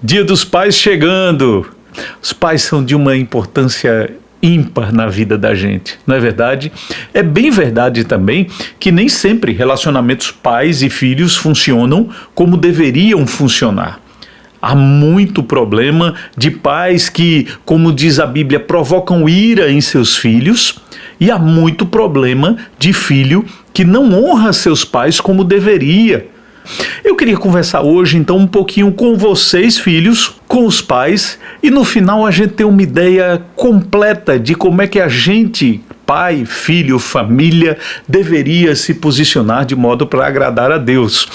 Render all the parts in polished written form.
Dia dos Pais chegando. Os pais são de uma importância ímpar na vida da gente, não é verdade? É bem verdade também que nem sempre relacionamentos pais e filhos funcionam como deveriam funcionar. Há muito problema de pais que, como diz a Bíblia, provocam ira em seus filhos, e há muito problema de filho que não honra seus pais como deveria. Eu queria conversar hoje então um pouquinho com vocês, filhos, com os pais, e no final a gente ter uma ideia completa de como é que a gente, pai, filho, família, deveria se posicionar de modo para agradar a Deus.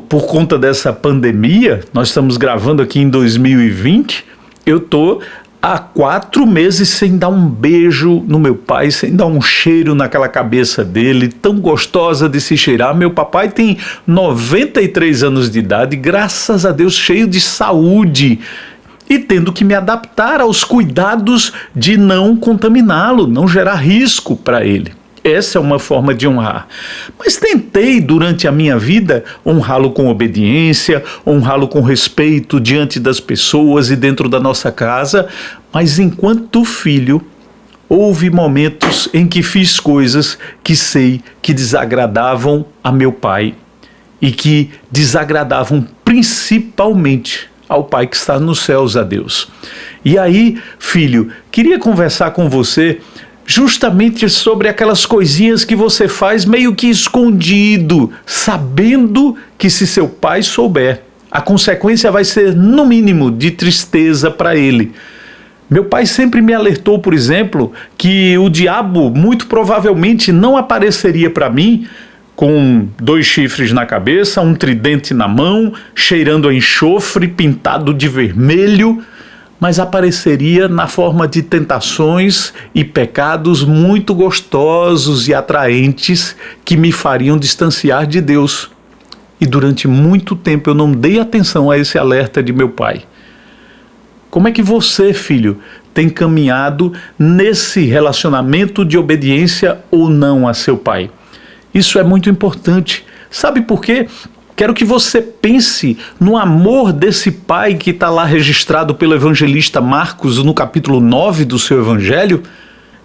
Por conta dessa pandemia, nós estamos gravando aqui em 2020, eu estou há 4 meses sem dar um beijo no meu pai, sem dar um cheiro naquela cabeça dele, tão gostosa de se cheirar. Meu papai tem 93 anos de idade, graças a Deus, cheio de saúde, e tendo que me adaptar aos cuidados de não contaminá-lo, não gerar risco para ele. Essa é uma forma de honrar. Mas tentei durante a minha vida honrá-lo com obediência, honrá-lo com respeito diante das pessoas e dentro da nossa casa, mas enquanto filho, houve momentos em que fiz coisas que sei que desagradavam a meu pai e que desagradavam principalmente ao Pai que está nos céus, a Deus. E aí, filho, queria conversar com você justamente sobre aquelas coisinhas que você faz meio que escondido, sabendo que se seu pai souber, a consequência vai ser, no mínimo, de tristeza para ele. Meu pai sempre me alertou, por exemplo, que o diabo muito provavelmente não apareceria para mim com 2 chifres na cabeça, um tridente na mão, cheirando a enxofre, pintado de vermelho, mas apareceria na forma de tentações e pecados muito gostosos e atraentes que me fariam distanciar de Deus. E durante muito tempo eu não dei atenção a esse alerta de meu pai. Como é que você, filho, tem caminhado nesse relacionamento de obediência ou não a seu pai? Isso é muito importante. Sabe por quê? Quero que você pense no amor desse pai que está lá registrado pelo evangelista Marcos no capítulo 9 do seu evangelho.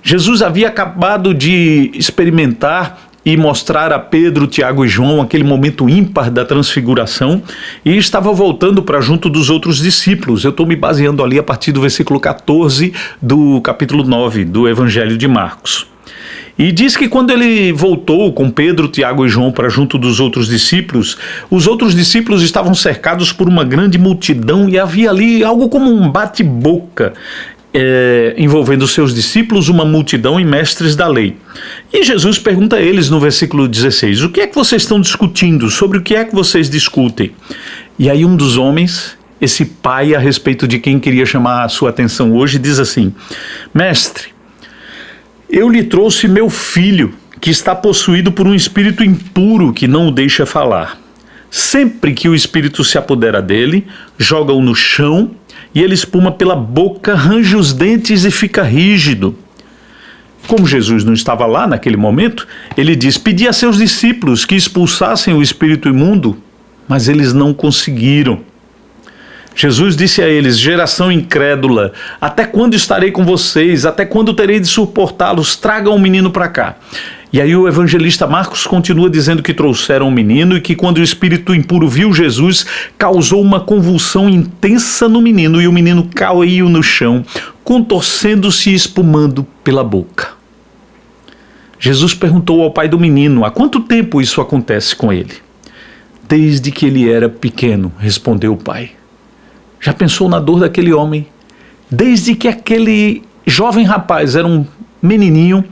Jesus havia acabado de experimentar e mostrar a Pedro, Tiago e João aquele momento ímpar da transfiguração e estava voltando para junto dos outros discípulos. Eu estou me baseando ali a partir do versículo 14 do capítulo 9 do evangelho de Marcos. E diz que quando ele voltou com Pedro, Tiago e João para junto dos outros discípulos, os outros discípulos estavam cercados por uma grande multidão e havia ali algo como um bate-boca envolvendo seus discípulos, uma multidão e mestres da lei. E Jesus pergunta a eles no versículo 16, o que é que vocês estão discutindo? Sobre o que é que vocês discutem? E aí um dos homens, esse pai a respeito de quem queria chamar a sua atenção hoje, diz assim, mestre, eu lhe trouxe meu filho, que está possuído por um espírito impuro que não o deixa falar. Sempre que o espírito se apodera dele, joga-o no chão e ele espuma pela boca, range os dentes e fica rígido. Como Jesus não estava lá naquele momento, ele diz, pedi a seus discípulos que expulsassem o espírito imundo, mas eles não conseguiram. Jesus disse a eles, geração incrédula, até quando estarei com vocês? Até quando terei de suportá-los? Tragam o menino para cá. E aí o evangelista Marcos continua dizendo que trouxeram o menino e que quando o espírito impuro viu Jesus, causou uma convulsão intensa no menino e o menino caiu no chão, contorcendo-se e espumando pela boca. Jesus perguntou ao pai do menino, há quanto tempo isso acontece com ele? Desde que ele era pequeno, respondeu o pai. Já pensou na dor daquele homem? Desde que aquele jovem rapaz era um menininho,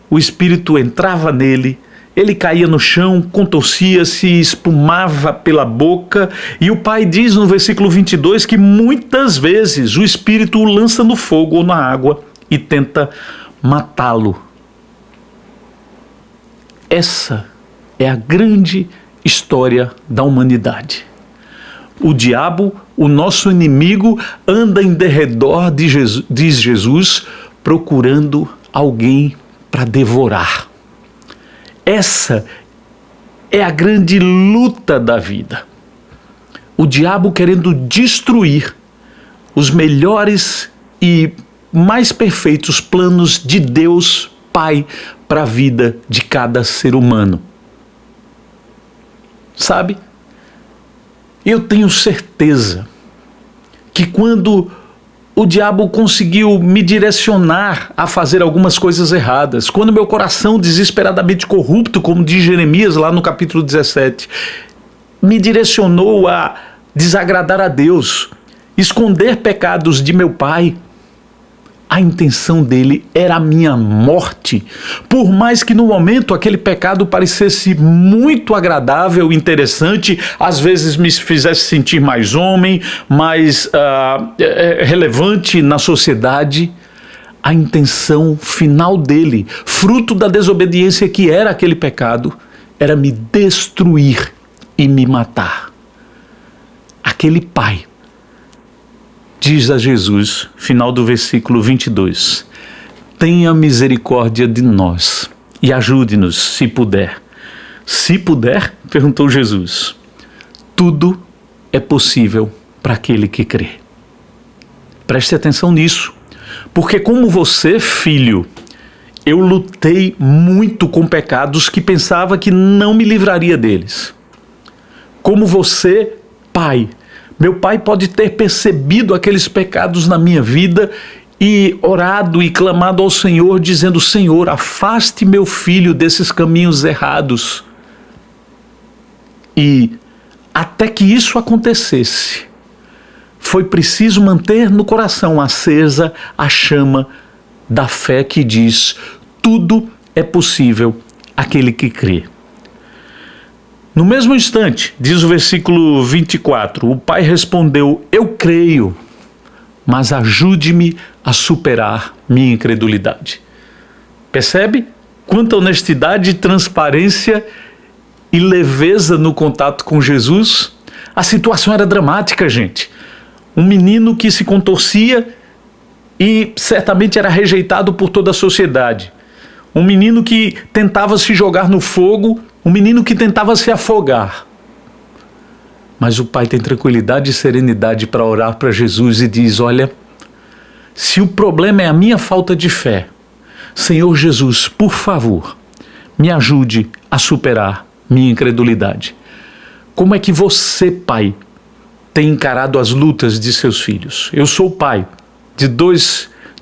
o espírito entrava nele, ele caía no chão, contorcia-se, espumava pela boca, e o pai diz no versículo 22 que muitas vezes o espírito o lança no fogo ou na água e tenta matá-lo. Essa é a grande história da humanidade. O diabo, o nosso inimigo, anda em derredor de Jesus, diz Jesus, procurando alguém para devorar. Essa é a grande luta da vida. o diabo querendo destruir os melhores e mais perfeitos planos de Deus Pai para a vida de cada ser humano. Sabe? Eu tenho certeza que quando o diabo conseguiu me direcionar a fazer algumas coisas erradas, quando meu coração desesperadamente corrupto, como diz Jeremias lá no capítulo 17, me direcionou a desagradar a Deus, esconder pecados de meu pai, a intenção dele era a minha morte. Por mais que no momento aquele pecado parecesse muito agradável, interessante, às vezes me fizesse sentir mais homem, mais relevante na sociedade, a intenção final dele, fruto da desobediência que era aquele pecado, era me destruir e me matar. Aquele pai diz a Jesus, final do versículo 22, tenha misericórdia de nós e ajude-nos se puder. Se puder, perguntou Jesus, tudo é possível para aquele que crê. Preste atenção nisso, porque como você, filho, eu lutei muito com pecados que pensava que não me livraria deles. Como você, pai, meu pai pode ter percebido aqueles pecados na minha vida e orado e clamado ao Senhor, dizendo, Senhor, afaste meu filho desses caminhos errados. E até que isso acontecesse, foi preciso manter no coração acesa a chama da fé que diz, tudo é possível àquele que crê. No mesmo instante, diz o versículo 24, o pai respondeu, eu creio, mas ajude-me a superar minha incredulidade. Percebe? Quanta honestidade, transparência e leveza no contato com Jesus. A situação era dramática, gente. Um menino que se contorcia e certamente era rejeitado por toda a sociedade. Um menino que tentava se jogar no fogo, um menino que tentava se afogar. Mas o pai tem tranquilidade e serenidade para orar para Jesus e diz, olha, se o problema é a minha falta de fé, Senhor Jesus, por favor, me ajude a superar minha incredulidade. Como é que você, pai, tem encarado as lutas de seus filhos? Eu sou pai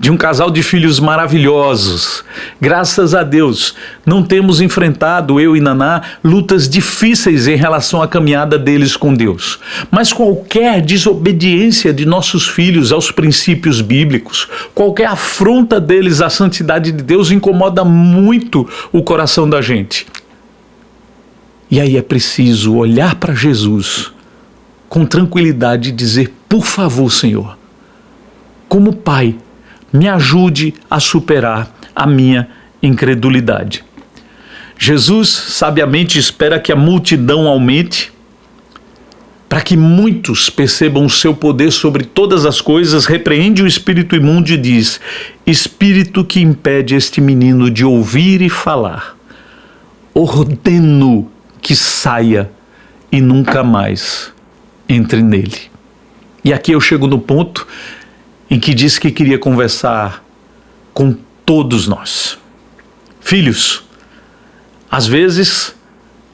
de um casal de filhos maravilhosos. Graças a Deus, não temos enfrentado, eu e Naná, lutas difíceis em relação à caminhada deles com Deus. Mas qualquer desobediência de nossos filhos aos princípios bíblicos, qualquer afronta deles à santidade de Deus incomoda muito o coração da gente. E aí é preciso olhar para Jesus com tranquilidade e dizer, por favor, Senhor, como pai, me ajude a superar a minha incredulidade. Jesus sabiamente espera que a multidão aumente, para que muitos percebam o seu poder sobre todas as coisas, repreende o espírito imundo e diz, espírito que impede este menino de ouvir e falar, ordeno que saia e nunca mais entre nele. E aqui eu chego no ponto em que disse que queria conversar com todos nós. Filhos, às vezes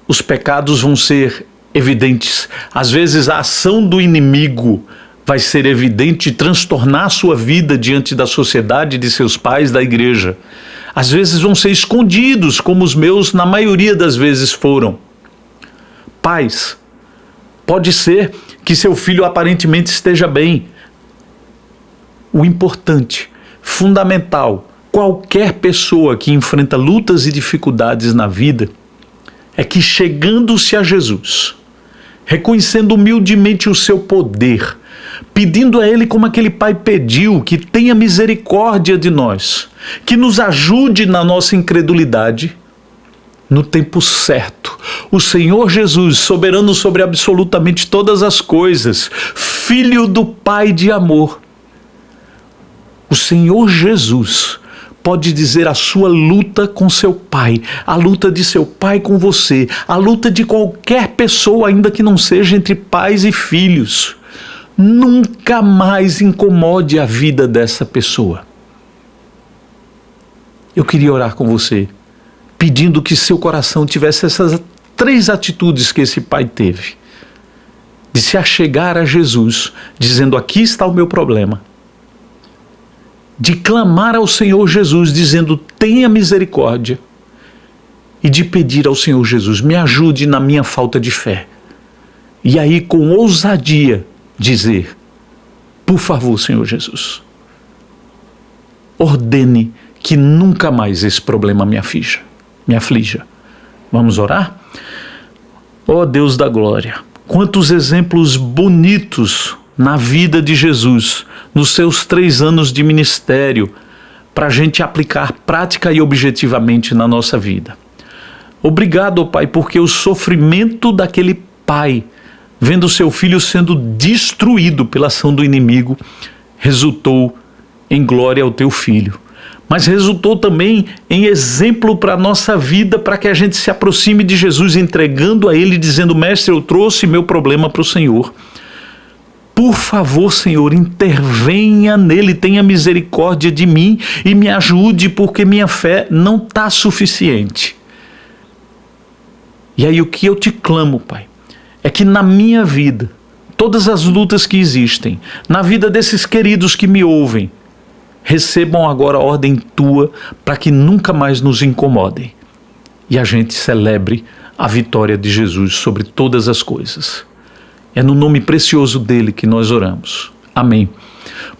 os pecados vão ser evidentes, às vezes a ação do inimigo vai ser evidente e transtornar a sua vida diante da sociedade, de seus pais, da igreja. Às vezes vão ser escondidos, como os meus na maioria das vezes foram. Pais, pode ser que seu filho aparentemente esteja bem. O importante, fundamental, qualquer pessoa que enfrenta lutas e dificuldades na vida, é que chegando-se a Jesus, reconhecendo humildemente o seu poder, pedindo a Ele como aquele pai pediu, que tenha misericórdia de nós, que nos ajude na nossa incredulidade, no tempo certo, o Senhor Jesus, soberano sobre absolutamente todas as coisas, Filho do Pai de amor, o Senhor Jesus pode dizer a sua luta com seu pai, a luta de seu pai com você, a luta de qualquer pessoa, ainda que não seja entre pais e filhos. Nunca mais incomode a vida dessa pessoa. Eu queria orar com você, pedindo que seu coração tivesse essas 3 atitudes que esse pai teve. De se achegar a Jesus, dizendo: aqui está o meu problema. De clamar ao Senhor Jesus, dizendo: tenha misericórdia. E de pedir ao Senhor Jesus: me ajude na minha falta de fé. E aí, com ousadia, dizer: por favor, Senhor Jesus, ordene que nunca mais esse problema me aflija. Vamos orar? Ó Deus da glória, quantos exemplos bonitos na vida de Jesus, nos seus 3 anos de ministério, para a gente aplicar prática e objetivamente na nossa vida. Obrigado, ó Pai, porque o sofrimento daquele pai, vendo seu filho sendo destruído pela ação do inimigo, resultou em glória ao teu filho. Mas resultou também em exemplo para a nossa vida, para que a gente se aproxime de Jesus, entregando a Ele, dizendo: Mestre, eu trouxe meu problema para o Senhor. Por favor, Senhor, intervenha nele, tenha misericórdia de mim e me ajude, porque minha fé não está suficiente. E aí o que eu te clamo, Pai, é que na minha vida, todas as lutas que existem, na vida desses queridos que me ouvem, recebam agora a ordem tua para que nunca mais nos incomodem. E a gente celebre a vitória de Jesus sobre todas as coisas. É no nome precioso dele que nós oramos. Amém.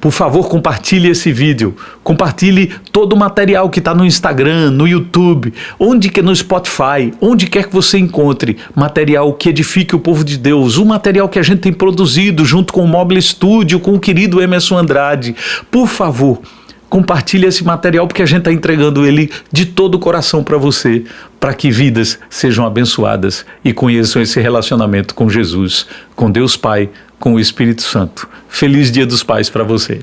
Por favor, compartilhe esse vídeo. Compartilhe todo o material que está no Instagram, no YouTube, onde que no Spotify, onde quer que você encontre material que edifique o povo de Deus, o material que a gente tem produzido junto com o Mobile Studio, com o querido Emerson Andrade. Por favor, compartilhe esse material, porque a gente está entregando ele de todo o coração para você, para que vidas sejam abençoadas e conheçam esse relacionamento com Jesus, com Deus Pai, com o Espírito Santo. Feliz Dia dos Pais para você.